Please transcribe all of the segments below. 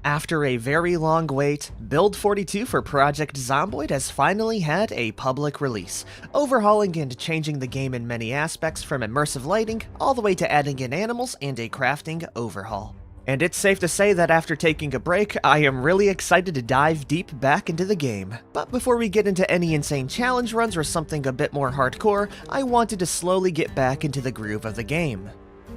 After a very long wait, Build 42 for Project Zomboid has finally had a public release, overhauling and changing the game in many aspects from immersive lighting all the way to adding in animals and a crafting overhaul. And it's safe to say that after taking a break, I am really excited to dive deep back into the game. But before we get into any insane challenge runs or something a bit more hardcore, I wanted to slowly get back into the groove of the game.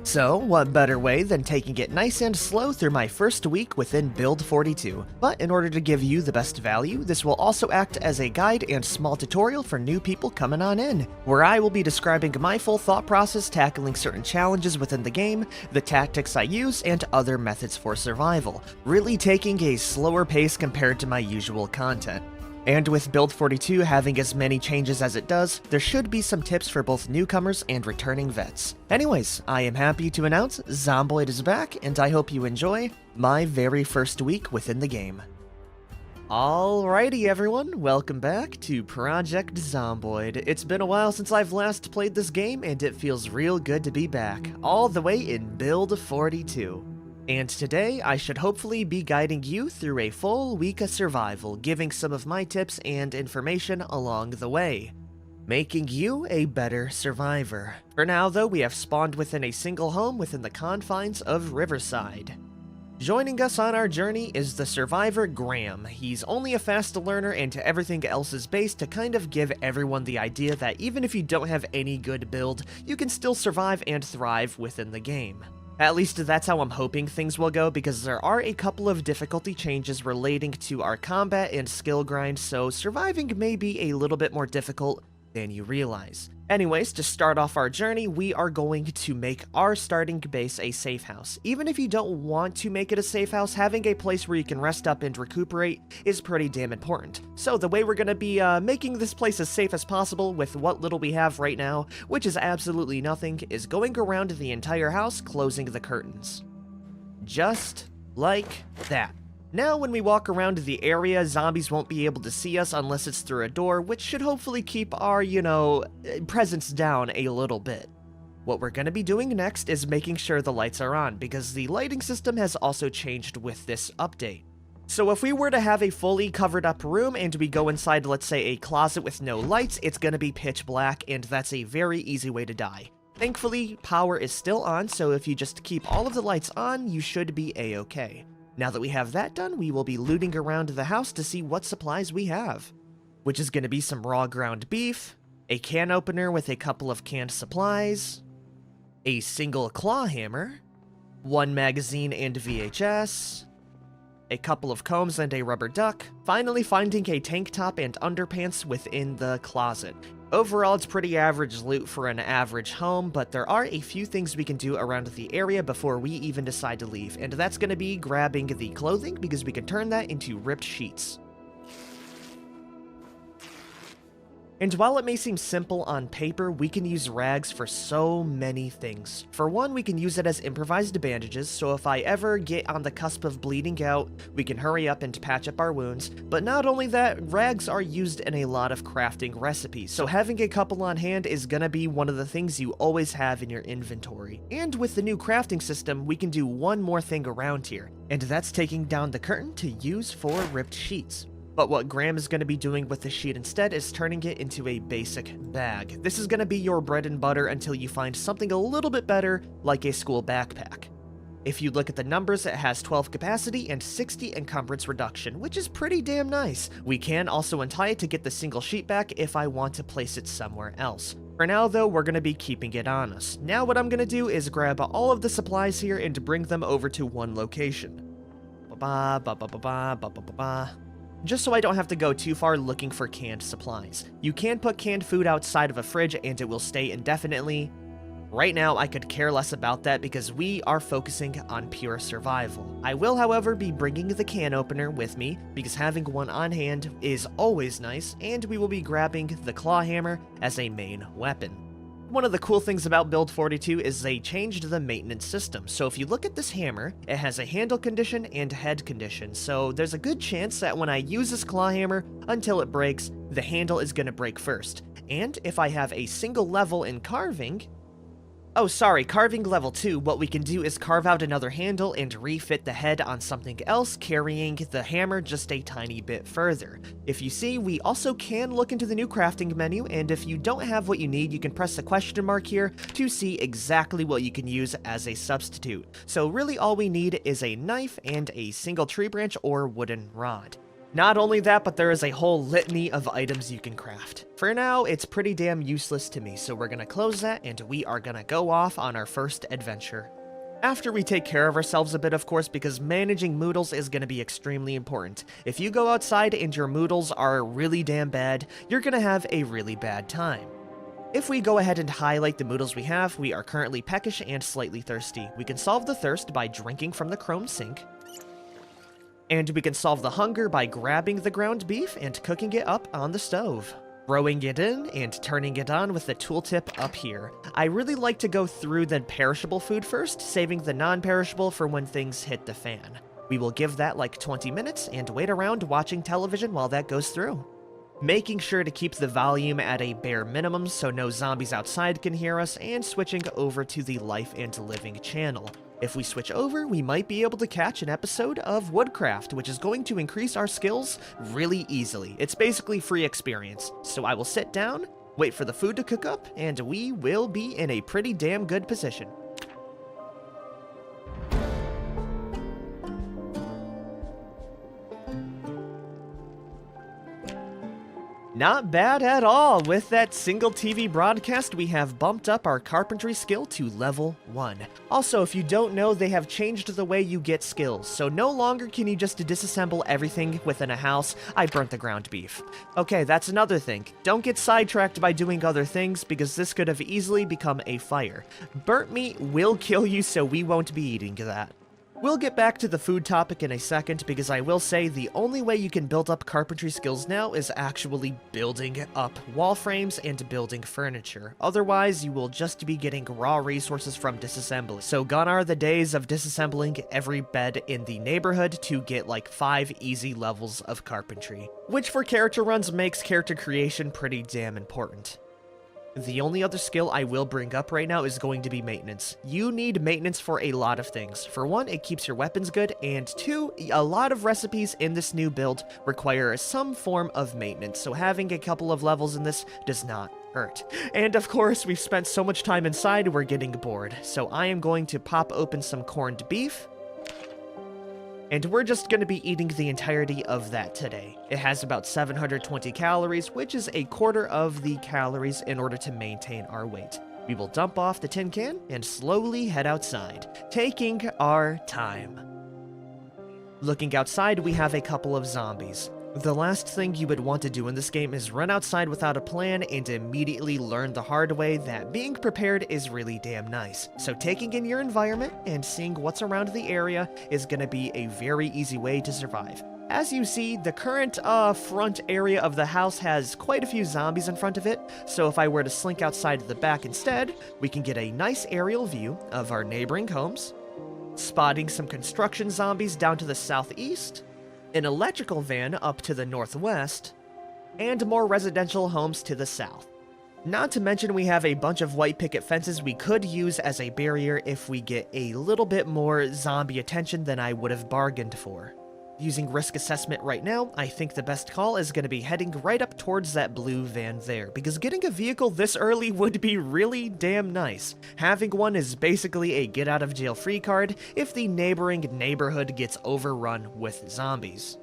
So, what better way than taking it nice and slow through my first week within Build 42. But in order to give you the best value, this will also act as a guide and small tutorial for new people coming on in, where I will be describing my full thought process tackling certain challenges within the game, the tactics I use, and other methods for survival, really taking a slower pace compared to my usual content. And with Build 42 having as many changes as it does, there should be some tips for both newcomers and returning vets. Anyways, I am happy to announce Zomboid is back, and I hope you enjoy my very first week within the game. Alrighty everyone, welcome back to Project Zomboid. It's been a while since I've last played this game, and it feels real good to be back, all the way in Build 42. And today, I should hopefully be guiding you through a full week of survival, giving some of my tips and information along the way, making you a better survivor. For now though, we have spawned within a single home within the confines of Riverside. Joining us on our journey is the survivor Graham. He's only a fast learner, and everything else is based to kind of give everyone the idea that even if you don't have any good build, you can still survive and thrive within the game. At least that's how I'm hoping things will go, because there are a couple of difficulty changes relating to our combat and skill grind, so surviving may be a little bit more difficult than you realize. Anyways, to start off our journey, we are going to make our starting base a safe house. Even if you don't want to make it a safe house, having a place where you can rest up and recuperate is pretty damn important. So the way we're going to be making this place as safe as possible with what little we have right now, which is absolutely nothing, is going around the entire house, closing the curtains. Just like that. Now when we walk around the area, zombies won't be able to see us unless it's through a door, which should hopefully keep our, presence down a little bit. What we're going to be doing next is making sure the lights are on, because the lighting system has also changed with this update. So if we were to have a fully covered up room and we go inside, let's say, a closet with no lights, it's going to be pitch black, and that's a very easy way to die. Thankfully, power is still on, so if you just keep all of the lights on, you should be a-okay. Now that we have that done, we will be looting around the house to see what supplies we have, which is going to be some raw ground beef, a can opener with a couple of canned supplies, a single claw hammer, one magazine and VHS, a couple of combs and a rubber duck, finally finding a tank top and underpants within the closet. Overall, it's pretty average loot for an average home, but there are a few things we can do around the area before we even decide to leave, and that's going to be grabbing the clothing, because we can turn that into ripped sheets. And while it may seem simple on paper, we can use rags for so many things. For one, we can use it as improvised bandages, so if I ever get on the cusp of bleeding out, we can hurry up and patch up our wounds. But not only that, rags are used in a lot of crafting recipes, so having a couple on hand is gonna be one of the things you always have in your inventory. And with the new crafting system, we can do one more thing around here, and that's taking down the curtain to use for ripped sheets. But what Graham is going to be doing with the sheet instead is turning it into a basic bag. This is going to be your bread and butter until you find something a little bit better, like a school backpack. If you look at the numbers, it has 12 capacity and 60 encumbrance reduction, which is pretty damn nice. We can also untie it to get the single sheet back if I want to place it somewhere else. For now though, we're going to be keeping it on us. Now what I'm going to do is grab all of the supplies here and bring them over to one location. Just so I don't have to go too far looking for canned supplies. You can put canned food outside of a fridge and it will stay indefinitely. Right now, I could care less about that because we are focusing on pure survival. I will, however, be bringing the can opener with me because having one on hand is always nice, and we will be grabbing the claw hammer as a main weapon. One of the cool things about Build 42 is they changed the maintenance system. So if you look at this hammer, it has a handle condition and head condition. So there's a good chance that when I use this claw hammer until it breaks, the handle is going to break first. And if I have a single level in carving, Oh, sorry, carving level 2, what we can do is carve out another handle and refit the head on something else, carrying the hammer just a tiny bit further. If you see, we also can look into the new crafting menu, and if you don't have what you need, you can press the question mark here to see exactly what you can use as a substitute. So really all we need is a knife and a single tree branch or wooden rod. Not only that, but there is a whole litany of items you can craft. For now, it's pretty damn useless to me, so we're gonna close that and we are gonna go off on our first adventure. After we take care of ourselves a bit, of course, because managing moodles is gonna be extremely important. If you go outside and your moodles are really damn bad, you're gonna have a really bad time. If we go ahead and highlight the moodles we have, we are currently peckish and slightly thirsty. We can solve the thirst by drinking from the chrome sink. And we can solve the hunger by grabbing the ground beef and cooking it up on the stove. Throwing it in and turning it on with the tooltip up here. I really like to go through the perishable food first, saving the non-perishable for when things hit the fan. We will give that like 20 minutes and wait around watching television while that goes through. Making sure to keep the volume at a bare minimum so no zombies outside can hear us, and switching over to the Life and Living channel. If we switch over, we might be able to catch an episode of Woodcraft, which is going to increase our skills really easily. It's basically free experience. So I will sit down, wait for the food to cook up, and we will be in a pretty damn good position. Not bad at all! With that single TV broadcast, we have bumped up our carpentry skill to level 1. Also, if you don't know, they have changed the way you get skills, so no longer can you just disassemble everything within a house. I burnt the ground beef. Okay, that's another thing. Don't get sidetracked by doing other things, because this could have easily become a fire. Burnt meat will kill you, so we won't be eating that. We'll get back to the food topic in a second, because I will say the only way you can build up carpentry skills now is actually building up wall frames and building furniture. Otherwise, you will just be getting raw resources from disassembly. So gone are the days of disassembling every bed in the neighborhood to get like 5 easy levels of carpentry. Which for character runs makes character creation pretty damn important. The only other skill I will bring up right now is going to be maintenance. You need maintenance for a lot of things. For one, it keeps your weapons good, and two, a lot of recipes in this new build require some form of maintenance, so having a couple of levels in this does not hurt. And of course, we've spent so much time inside, we're getting bored. So I am going to pop open some corned beef, and we're just going to be eating the entirety of that today. It has about 720 calories, which is a quarter of the calories in order to maintain our weight. We will dump off the tin can and slowly head outside, taking our time. Looking outside, we have a couple of zombies. The last thing you would want to do in this game is run outside without a plan and immediately learn the hard way that being prepared is really damn nice. So taking in your environment and seeing what's around the area is going to be a very easy way to survive. As you see, the current front area of the house has quite a few zombies in front of it, so if I were to slink outside to the back instead, we can get a nice aerial view of our neighboring homes, spotting some construction zombies down to the southeast, an electrical van up to the northwest, and more residential homes to the south. Not to mention we have a bunch of white picket fences we could use as a barrier if we get a little bit more zombie attention than I would have bargained for. Using risk assessment right now, I think the best call is going to be heading right up towards that blue van there, because getting a vehicle this early would be really damn nice. Having one is basically a get-out-of-jail-free card if the neighboring neighborhood gets overrun with zombies.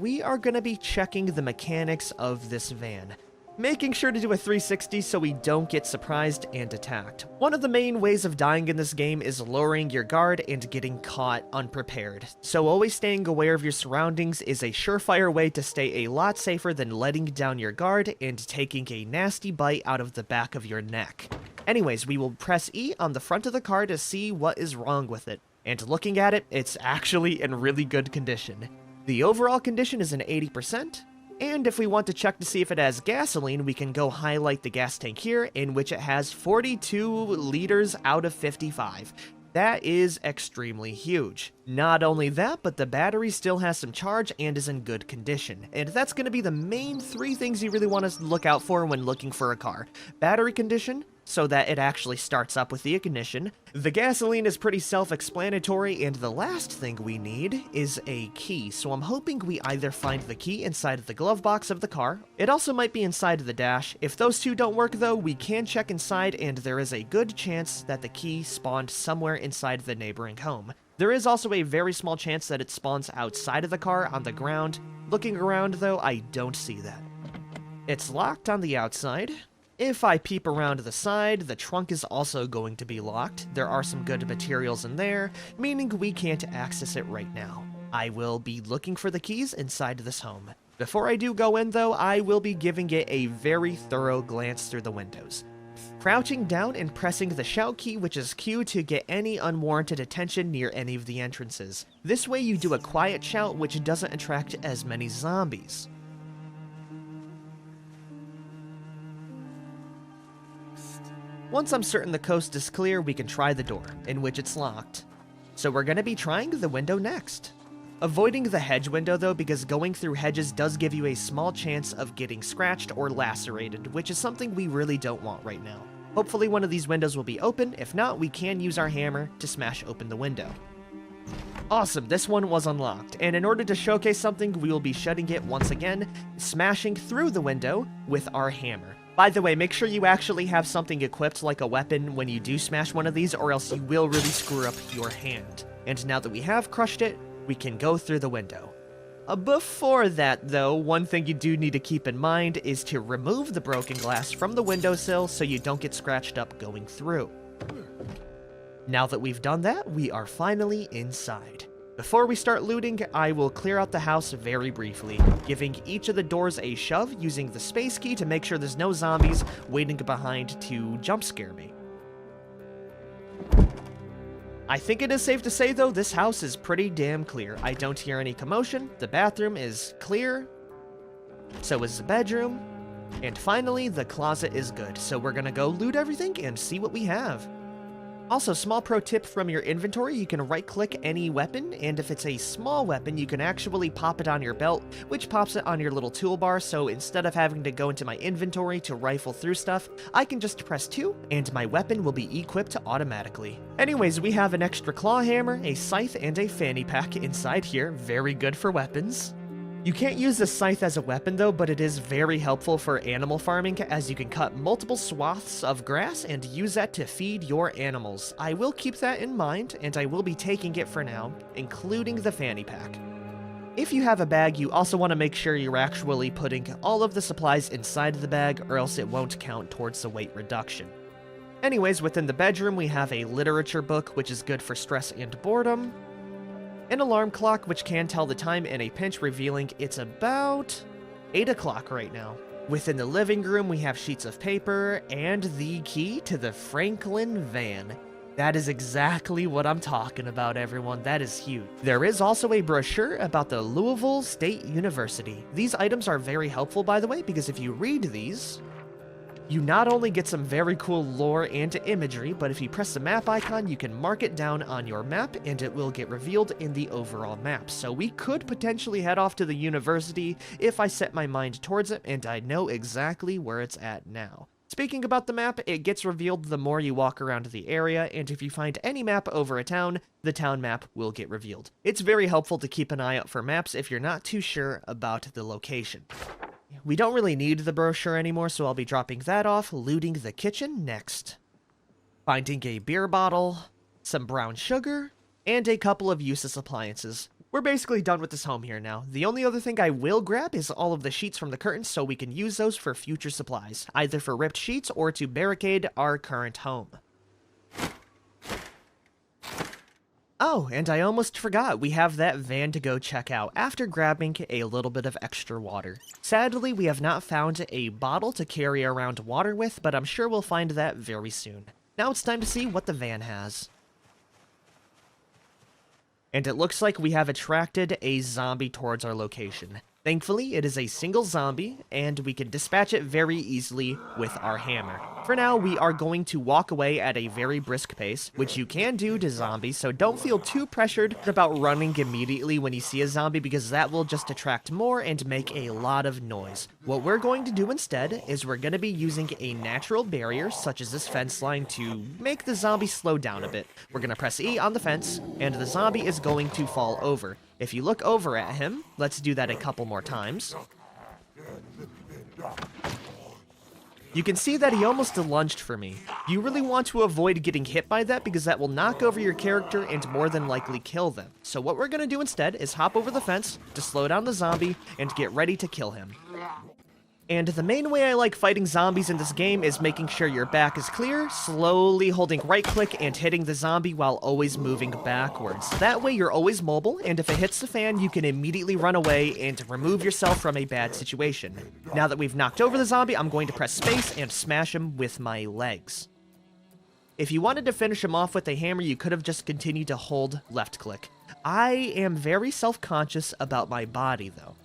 We are going to be checking the mechanics of this van, making sure to do a 360 so we don't get surprised and attacked. One of the main ways of dying in this game is lowering your guard and getting caught unprepared, so always staying aware of your surroundings is a surefire way to stay a lot safer than letting down your guard and taking a nasty bite out of the back of your neck. Anyways, we will press E on the front of the car to see what is wrong with it, and looking at it, it's actually in really good condition. The overall condition is an 80%, and if we want to check to see if it has gasoline, we can go highlight the gas tank here, in which it has 42 liters out of 55. That is extremely huge. Not only that, but the battery still has some charge and is in good condition. And that's going to be the main 3 things you really want to look out for when looking for a car. Battery condition, so that it actually starts up with the ignition. The gasoline is pretty self-explanatory, and the last thing we need is a key, so I'm hoping we either find the key inside of the glove box of the car. It also might be inside of the dash. If those two don't work though, we can check inside, and there is a good chance that the key spawned somewhere inside the neighboring home. There is also a very small chance that it spawns outside of the car on the ground. Looking around though, I don't see that. It's locked on the outside. If I peep around the side, the trunk is also going to be locked. There are some good materials in there, meaning we can't access it right now. I will be looking for the keys inside this home. Before I do go in though, I will be giving it a very thorough glance through the windows. Crouching down and pressing the shout key, which is Q, to get any unwarranted attention near any of the entrances. This way you do a quiet shout which doesn't attract as many zombies. Once I'm certain the coast is clear, we can try the door, in which it's locked. So we're going to be trying the window next. Avoiding the hedge window though, because going through hedges does give you a small chance of getting scratched or lacerated, which is something we really don't want right now. Hopefully one of these windows will be open. If not, we can use our hammer to smash open the window. Awesome, this one was unlocked, and in order to showcase something, we will be shutting it once again, smashing through the window with our hammer. By the way, make sure you actually have something equipped like a weapon when you do smash one of these, or else you will really screw up your hand. And now that we have crushed it, we can go through the window. Before that though, one thing you do need to keep in mind is to remove the broken glass from the windowsill so you don't get scratched up going through. Now that we've done that, we are finally inside. Before we start looting, I will clear out the house very briefly, giving each of the doors a shove using the space key to make sure there's no zombies waiting behind to jump scare me. I think it is safe to say though, this house is pretty damn clear. I don't hear any commotion, the bathroom is clear, so is the bedroom, and finally the closet is good, so we're gonna go loot everything and see what we have. Also, small pro tip from your inventory, you can right-click any weapon, and if it's a small weapon, you can actually pop it on your belt, which pops it on your little toolbar, so instead of having to go into my inventory to rifle through stuff, I can just press 2, and my weapon will be equipped automatically. Anyways, we have an extra claw hammer, a scythe, and a fanny pack inside here, very good for weapons. You can't use the scythe as a weapon though, but it is very helpful for animal farming, as you can cut multiple swaths of grass and use that to feed your animals. I will keep that in mind, and I will be taking it for now, including the fanny pack. If you have a bag, you also want to make sure you're actually putting all of the supplies inside the bag, or else it won't count towards the weight reduction. Anyways, within the bedroom we have a literature book, which is good for stress and boredom. An alarm clock which can tell the time in a pinch, revealing it's about 8 o'clock right now. Within the living room we have sheets of paper and the key to the Franklin van. That is exactly what I'm talking about, everyone. That is huge. There is also a brochure about the Louisville State University. These items are very helpful, by the way, because if you read these, you not only get some very cool lore and imagery, but if you press the map icon, you can mark it down on your map, and it will get revealed in the overall map. So we could potentially head off to the university if I set my mind towards it, and I know exactly where it's at now. Speaking about the map, it gets revealed the more you walk around the area, and if you find any map over a town, the town map will get revealed. It's very helpful to keep an eye out for maps if you're not too sure about the location. We don't really need the brochure anymore, so I'll be dropping that off, looting the kitchen next. Finding a beer bottle, some brown sugar, and a couple of useless appliances. We're basically done with this home here now. The only other thing I will grab is all of the sheets from the curtains so we can use those for future supplies, either for ripped sheets or to barricade our current home. Oh, and I almost forgot, we have that van to go check out after grabbing a little bit of extra water. Sadly, we have not found a bottle to carry around water with, but I'm sure we'll find that very soon. Now it's time to see what the van has. And it looks like we have attracted a zombie towards our location. Thankfully, it is a single zombie, and we can dispatch it very easily with our hammer. For now, we are going to walk away at a very brisk pace, which you can do to zombies, so don't feel too pressured about running immediately when you see a zombie, because that will just attract more and make a lot of noise. What we're going to do instead is we're going to be using a natural barrier, such as this fence line, to make the zombie slow down a bit. We're going to press E on the fence, and the zombie is going to fall over. If you look over at him, let's do that a couple more times. You can see that he almost lunged for me. You really want to avoid getting hit by that because that will knock over your character and more than likely kill them. So what we're going to do instead is hop over the fence to slow down the zombie and get ready to kill him. And the main way I like fighting zombies in this game is making sure your back is clear, slowly holding right click and hitting the zombie while always moving backwards. That way you're always mobile, and if it hits the fan, you can immediately run away and remove yourself from a bad situation. Now that we've knocked over the zombie, I'm going to press space and smash him with my legs. If you wanted to finish him off with a hammer, you could have just continued to hold left click. I am very self-conscious about my body though.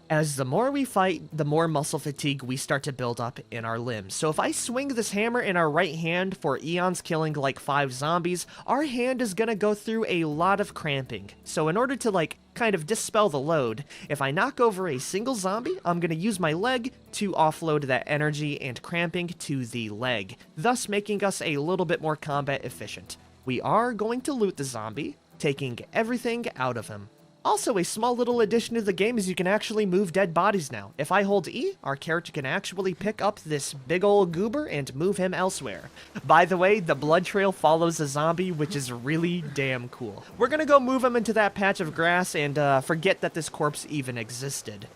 As the more we fight, the more muscle fatigue we start to build up in our limbs. So if I swing this hammer in our right hand for eons killing like 5 zombies, our hand is gonna go through a lot of cramping. So in order to kind of dispel the load, if I knock over a single zombie, I'm gonna use my leg to offload that energy and cramping to the leg, thus making us a little bit more combat efficient. We are going to loot the zombie, taking everything out of him. Also, a small little addition to the game is you can actually move dead bodies now. If I hold E, our character can actually pick up this big ol' goober and move him elsewhere. By the way, the blood trail follows the zombie, which is really damn cool. We're gonna go move him into that patch of grass and forget that this corpse even existed.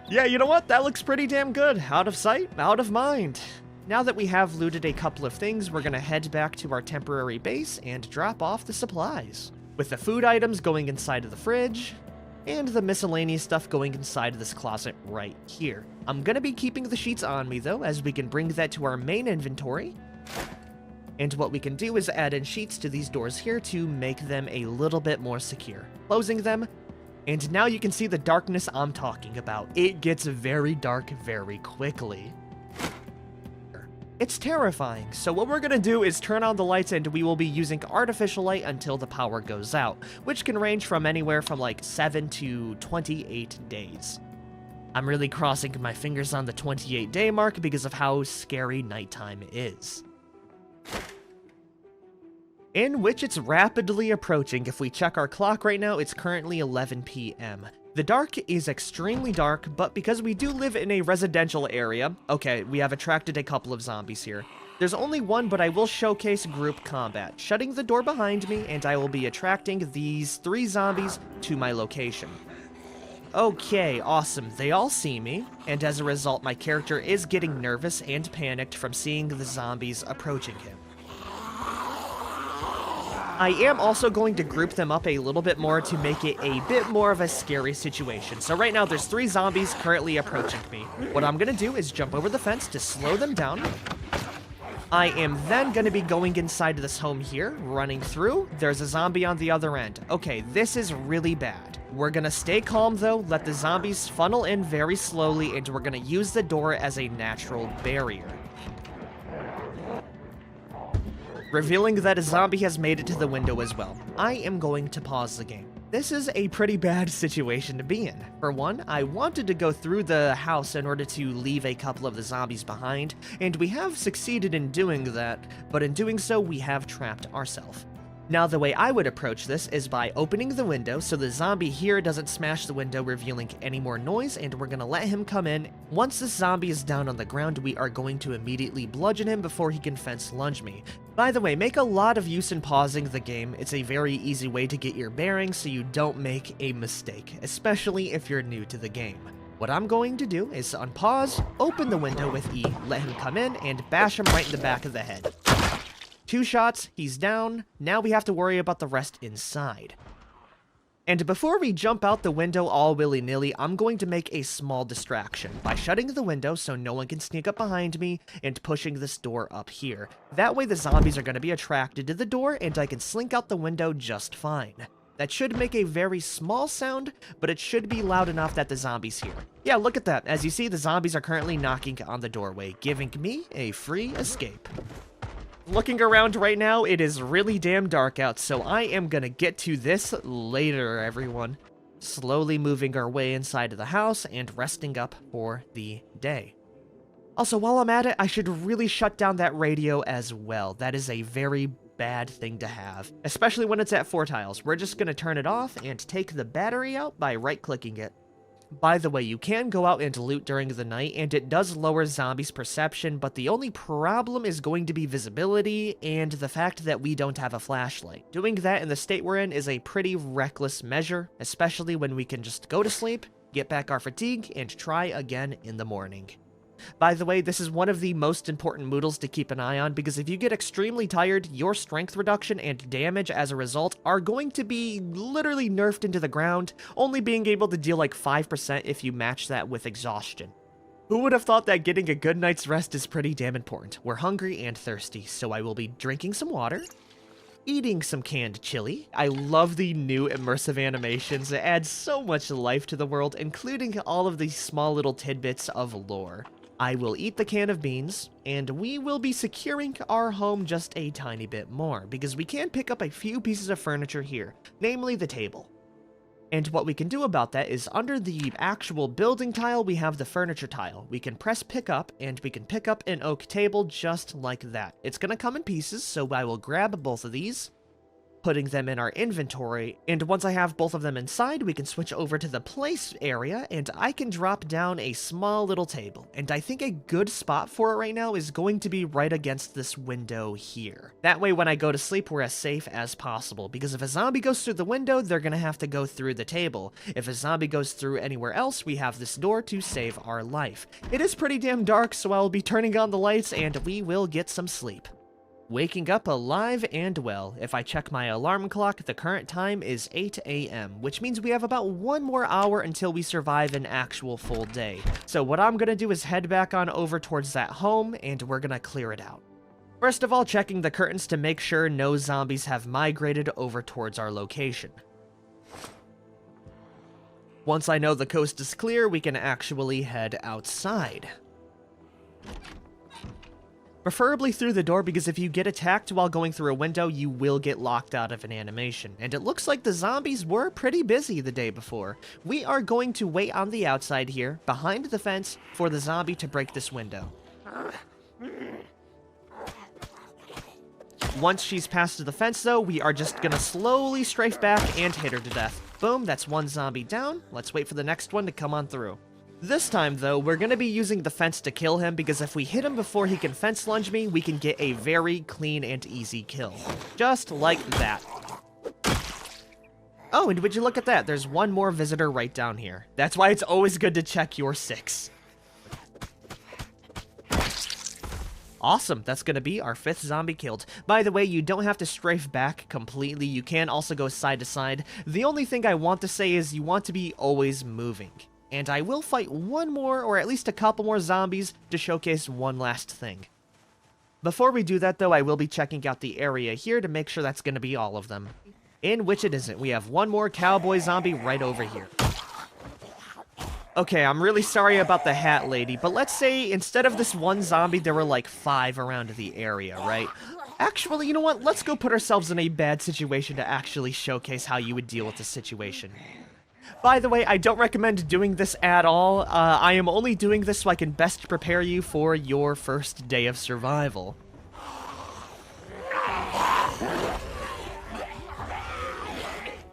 Yeah, you know what? That looks pretty damn good. Out of sight, out of mind. Now that we have looted a couple of things, we're gonna head back to our temporary base and drop off the supplies, with the food items going inside of the fridge, and the miscellaneous stuff going inside of this closet right here. I'm gonna be keeping the sheets on me though, as we can bring that to our main inventory. And what we can do is add in sheets to these doors here to make them a little bit more secure. Closing them, and now you can see the darkness I'm talking about. It gets very dark very quickly. It's terrifying, so what we're gonna do is turn on the lights and we will be using artificial light until the power goes out, which can range from anywhere from like 7 to 28 days. I'm really crossing my fingers on the 28-day mark because of how scary nighttime is. In which it's rapidly approaching. If we check our clock right now, it's currently 11 p.m. The dark is extremely dark, but because we do live in a residential area, okay, we have attracted a couple of zombies here. There's only one, but I will showcase group combat, shutting the door behind me, and I will be attracting these 3 zombies to my location. Okay, awesome. They all see me, and as a result, my character is getting nervous and panicked from seeing the zombies approaching him. I am also going to group them up a little bit more to make it a bit more of a scary situation. So right now there's 3 zombies currently approaching me. What I'm gonna do is jump over the fence to slow them down. I am then gonna be going inside this home here, running through. There's a zombie on the other end. Okay, this is really bad. We're gonna stay calm though, let the zombies funnel in very slowly, and we're gonna use the door as a natural barrier, revealing that a zombie has made it to the window as well. I am going to pause the game. This is a pretty bad situation to be in. For one, I wanted to go through the house in order to leave a couple of the zombies behind, and we have succeeded in doing that, but in doing so, we have trapped ourselves. Now, the way I would approach this is by opening the window so the zombie here doesn't smash the window, revealing any more noise, and we're gonna let him come in. Once this zombie is down on the ground, we are going to immediately bludgeon him before he can fence lunge me. By the way, make a lot of use in pausing the game. It's a very easy way to get your bearings so you don't make a mistake, especially if you're new to the game. What I'm going to do is unpause, open the window with E, let him come in, and bash him right in the back of the head. 2 shots, he's down. Now we have to worry about the rest inside. And before we jump out the window all willy-nilly, I'm going to make a small distraction by shutting the window so no one can sneak up behind me and pushing this door up here. That way the zombies are going to be attracted to the door and I can slink out the window just fine. That should make a very small sound, but it should be loud enough that the zombies hear. Yeah, look at that. As you see, the zombies are currently knocking on the doorway, giving me a free escape. Looking around right now, it is really damn dark out, so I am gonna get to this later, everyone. Slowly moving our way inside of the house and resting up for the day. Also, while I'm at it, I should really shut down that radio as well. That is a very bad thing to have, especially when it's at 4 tiles. We're just gonna turn it off and take the battery out by right-clicking it. By the way, you can go out and loot during the night, and it does lower zombies' perception, but the only problem is going to be visibility and the fact that we don't have a flashlight. Doing that in the state we're in is a pretty reckless measure, especially when we can just go to sleep, get back our fatigue, and try again in the morning. By the way, this is one of the most important moodles to keep an eye on, because if you get extremely tired, your strength reduction and damage as a result are going to be literally nerfed into the ground, only being able to deal like 5% if you match that with exhaustion. Who would have thought that getting a good night's rest is pretty damn important? We're hungry and thirsty, so I will be drinking some water, eating some canned chili. I love the new immersive animations. It adds so much life to the world, including all of these small little tidbits of lore. I will eat the can of beans, and we will be securing our home just a tiny bit more, because we can pick up a few pieces of furniture here, namely the table. And what we can do about that is under the actual building tile, we have the furniture tile. We can press pick up, and we can pick up an oak table just like that. It's going to come in pieces, so I will grab both of these, putting them in our inventory, and once I have both of them inside, we can switch over to the place area, and I can drop down a small little table. And I think a good spot for it right now is going to be right against this window here. That way when I go to sleep, we're as safe as possible, because if a zombie goes through the window, they're gonna have to go through the table. If a zombie goes through anywhere else, we have this door to save our life. It is pretty damn dark, so I'll be turning on the lights, and we will get some sleep. Waking up alive and well. If I check my alarm clock, the current time is 8 a.m., which means we have about 1 more hour until we survive an actual full day. So what I'm gonna do is head back on over towards that home, and we're gonna clear it out. First of all, checking the curtains to make sure no zombies have migrated over towards our location. Once I know the coast is clear, we can actually head outside. Preferably through the door, because if you get attacked while going through a window, you will get locked out of an animation. And it looks like the zombies were pretty busy the day before. We are going to wait on the outside here, behind the fence, for the zombie to break this window. Once she's past the fence, though, we are just gonna slowly strafe back and hit her to death. Boom, that's 1 zombie down. Let's wait for the next one to come on through. This time, though, we're going to be using the fence to kill him, because if we hit him before he can fence lunge me, we can get a very clean and easy kill. Just like that. Oh, and would you look at that? There's 1 more visitor right down here. That's why it's always good to check your 6. Awesome, that's going to be our 5th zombie killed. By the way, you don't have to strafe back completely. You can also go side to side. The only thing I want to say is you want to be always moving. And I will fight 1 more, or at least a couple more zombies, to showcase one last thing. Before we do that, though, I will be checking out the area here to make sure that's going to be all of them. In which it isn't. We have 1 more cowboy zombie right over here. Okay, I'm really sorry about the hat lady, but let's say instead of this 1 zombie, there were like 5 around the area, right? Actually, you know what? Let's go put ourselves in a bad situation to actually showcase how you would deal with the situation. By the way, I don't recommend doing this at all. I am only doing this so I can best prepare you for your first day of survival.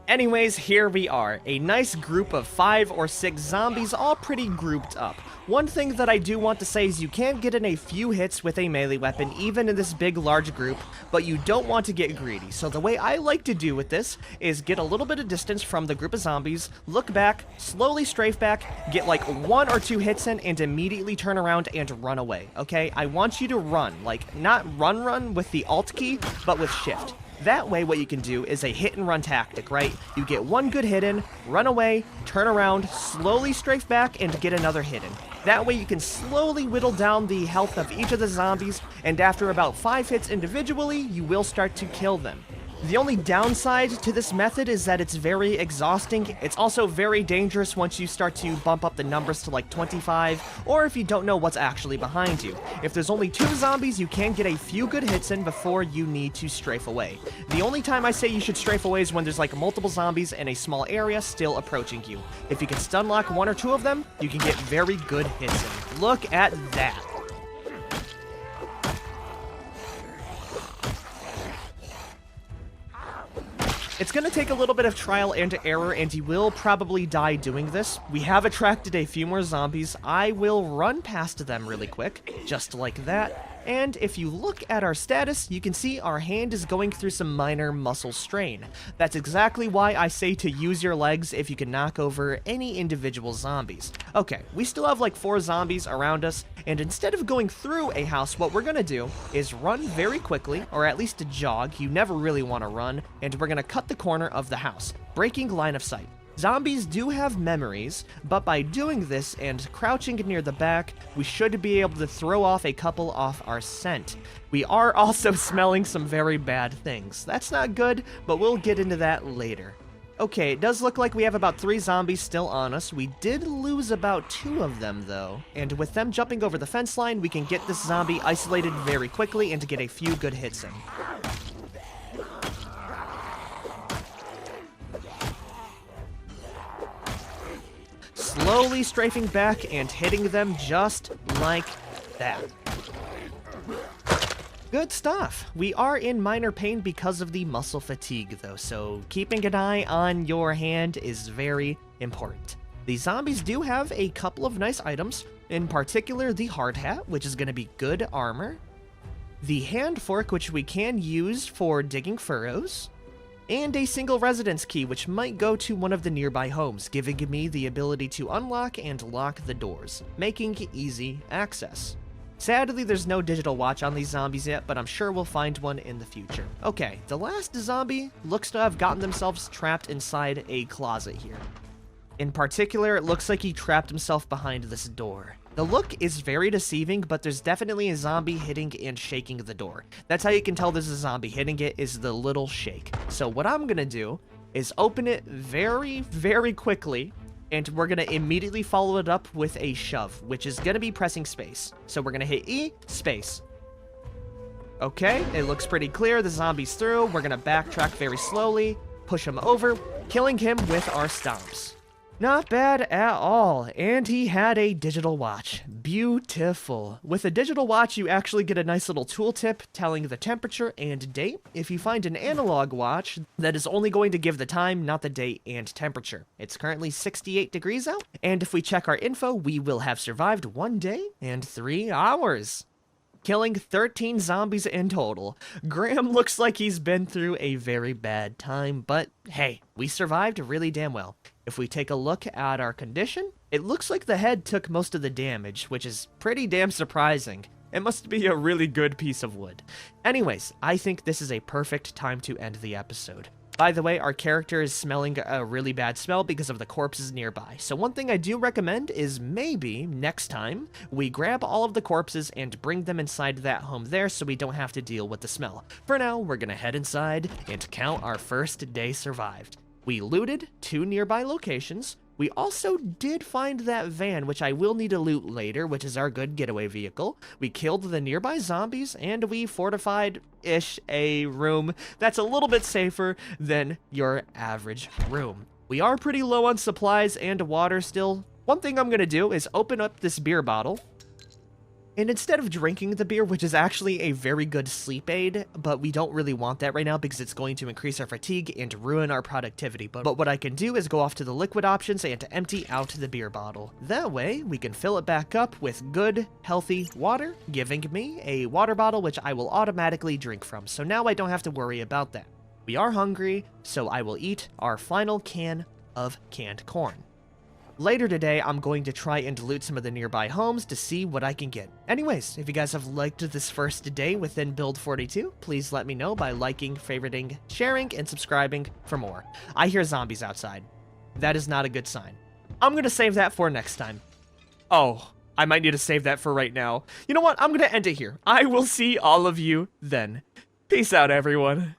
Anyways, here we are. A nice group of 5 or 6 zombies, all pretty grouped up. One thing that I do want to say is you can get in a few hits with a melee weapon, even in this big, large group, but you don't want to get greedy. So the way I like to do with this is get a little bit of distance from the group of zombies, look back, slowly strafe back, get like 1 or 2 hits in, and immediately turn around and run away, okay? I want you to run, like, not run with the Alt key, but with Shift. That way, what you can do is a hit-and-run tactic, right? You get 1 good hit in, run away, turn around, slowly strafe back, and get another hit in. That way, you can slowly whittle down the health of each of the zombies, and after about 5 hits individually, you will start to kill them. The only downside to this method is that it's very exhausting. It's also very dangerous once you start to bump up the numbers to like 25, or if you don't know what's actually behind you. If there's only 2 zombies, you can get a few good hits in before you need to strafe away. The only time I say you should strafe away is when there's like multiple zombies in a small area still approaching you. If you can stun lock 1 or 2 of them, you can get very good hits in. Look at that. It's going to take a little bit of trial and error, and you will probably die doing this. We have attracted a few more zombies. I will run past them really quick, just like that. And if you look at our status, you can see our hand is going through some minor muscle strain. That's exactly why I say to use your legs if you can knock over any individual zombies. Okay, we still have like 4 zombies around us, and instead of going through a house, what we're gonna do is run very quickly, or at least jog. You never really want to run, and we're gonna cut the corner of the house, breaking line of sight. Zombies do have memories, but by doing this and crouching near the back, we should be able to throw off a couple off our scent. We are also smelling some very bad things. That's not good, but we'll get into that later. Okay, it does look like we have about 3 zombies still on us. We did lose about 2 of them, though. And with them jumping over the fence line, we can get this zombie isolated very quickly and to get a few good hits in. Slowly strafing back and hitting them just like that. Good stuff. We are in minor pain because of the muscle fatigue, though, so keeping an eye on your hand is very important. The zombies do have a couple of nice items, in particular the hard hat, which is going to be good armor, the hand fork, which we can use for digging furrows, and a single residence key, which might go to one of the nearby homes, giving me the ability to unlock and lock the doors, making easy access. Sadly, there's no digital watch on these zombies yet, but I'm sure we'll find one in the future. Okay, the last zombie looks to have gotten themselves trapped inside a closet here. In particular, it looks like he trapped himself behind this door. The look is very deceiving, but there's definitely a zombie hitting and shaking the door. That's how you can tell there's a zombie hitting it, is the little shake. So what I'm gonna do is open it very, very quickly, and we're gonna immediately follow it up with a shove, which is gonna be pressing space. So we're gonna hit E, space. Okay, it looks pretty clear, the zombie's through. We're gonna backtrack very slowly, push him over, killing him with our stomps. Not bad at all, and he had a digital watch. Beautiful. With a digital watch, you actually get a nice little tooltip telling the temperature and date. If you find an analog watch, that is only going to give the time, not the date and temperature. It's currently 68 degrees out, and if we check our info, we will have survived 1 day and 3 hours. Killing 13 zombies in total. Graham looks like he's been through a very bad time, but hey, we survived really damn well. If we take a look at our condition, it looks like the head took most of the damage, which is pretty damn surprising. It must be a really good piece of wood. Anyways, I think this is a perfect time to end the episode. By the way, our character is smelling a really bad smell because of the corpses nearby. So one thing I do recommend is maybe next time we grab all of the corpses and bring them inside that home there so we don't have to deal with the smell. For now, we're gonna head inside and count our first day survived. We looted 2 nearby locations. We also did find that van, which I will need to loot later, which is our good getaway vehicle. We killed the nearby zombies, and we fortified-ish a room that's a little bit safer than your average room. We are pretty low on supplies and water still. One thing I'm gonna do is open up this beer bottle, and instead of drinking the beer, which is actually a very good sleep aid, but we don't really want that right now because it's going to increase our fatigue and ruin our productivity. But what I can do is go off to the liquid options and to empty out the beer bottle. That way, we can fill it back up with good, healthy water, giving me a water bottle which I will automatically drink from. So now I don't have to worry about that. We are hungry, so I will eat our final can of canned corn. Later today, I'm going to try and loot some of the nearby homes to see what I can get. Anyways, if you guys have liked this first day within Build 42, please let me know by liking, favoriting, sharing, and subscribing for more. I hear zombies outside. That is not a good sign. I'm going to save that for next time. Oh, I might need to save that for right now. You know what? I'm going to end it here. I will see all of you then. Peace out, everyone.